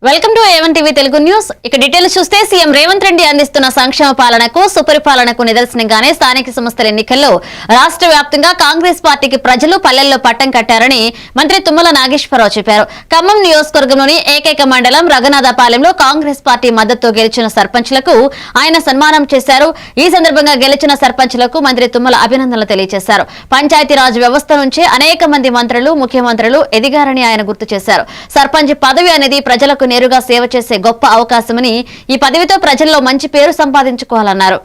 Welcome to A1 TV Telugu news. ఇక details చూస్తే CM Revanth Reddy అందిస్తున్న సంక్షేమ పాలనకు సుపరిపాలనకు నిదర్శనంగానే స్థానిక సంస్థల ఎన్నికల్లో రాష్ట్ర వ్యాప్తంగా కాంగ్రెస్ పార్టీకి ప్రజలు పల్లెల్లో పట్టం కట్టారని మంత్రి తుమ్మల నాగేశ్వరరావు చెప్పారు. ఖమ్మం నియోజకవర్గంలోని ఏకైక మండలం రఘునాథపాలెంలో కాంగ్రెస్ పార్టీ మద్దతుతో గెలిచిన సర్పంచ్లకు ఆయన సన్మానం చేశారు. ఈ సందర్భంగా గెలిచిన సర్పంచ్లకు మంత్రి తుమ్మల అభినందనలు తెలియజేశారు. పంచాయతీరాజ్ వ్యవస్థ నుంచే అనేక మంది మంత్రులు ముఖ్యమంత్రులు ఎదిగారని ఆయన గుర్తు చేశారు. సర్పంచ్ పదవి అనేది ప్రజలకు నేరుగా సేవ చేసే గొప్ప అవకాశమని, ఈ పదవితో ప్రజల్లో మంచి పేరు సంపాదించుకోవాలన్నారు.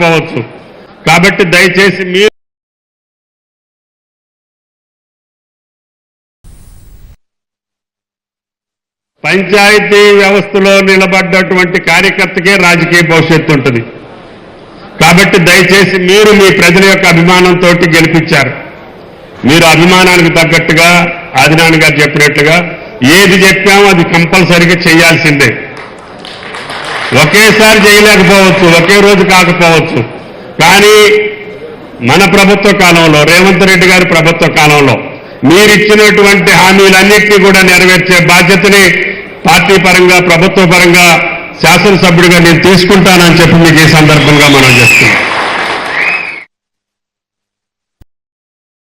పోవచ్చు కాబట్టి దయచేసి మీరు పంచాయతీ వ్యవస్థలో నిలబడ్డటువంటి కార్యకర్తకే రాజకీయ భవిష్యత్తు ఉంటుంది. కాబట్టి దయచేసి మీరు మీ ప్రజల యొక్క అభిమానంతో గెలిపించారు. మీరు అభిమానానికి తగ్గట్టుగా ఆదినారాయణ గారు చెప్పినట్లుగా ఏది చెప్పామో అది కంపల్సరీగా చేయాల్సిందే. ఒకేసారి చేయలేకపోవచ్చు, ఒకే రోజు కాకపోవచ్చు, కానీ మన ప్రభుత్వ కాలంలో రేవంత్ రెడ్డి గారి ప్రభుత్వ కాలంలో మీరిచ్చినటువంటి హామీలన్నింటినీ కూడా నెరవేర్చే బాధ్యతని పార్టీ పరంగా ప్రభుత్వ పరంగా శాసనసభ్యుడిగా నేను తీసుకుంటానని చెప్పి మీకు ఈ సందర్భంగా మనం చేస్తున్నాం.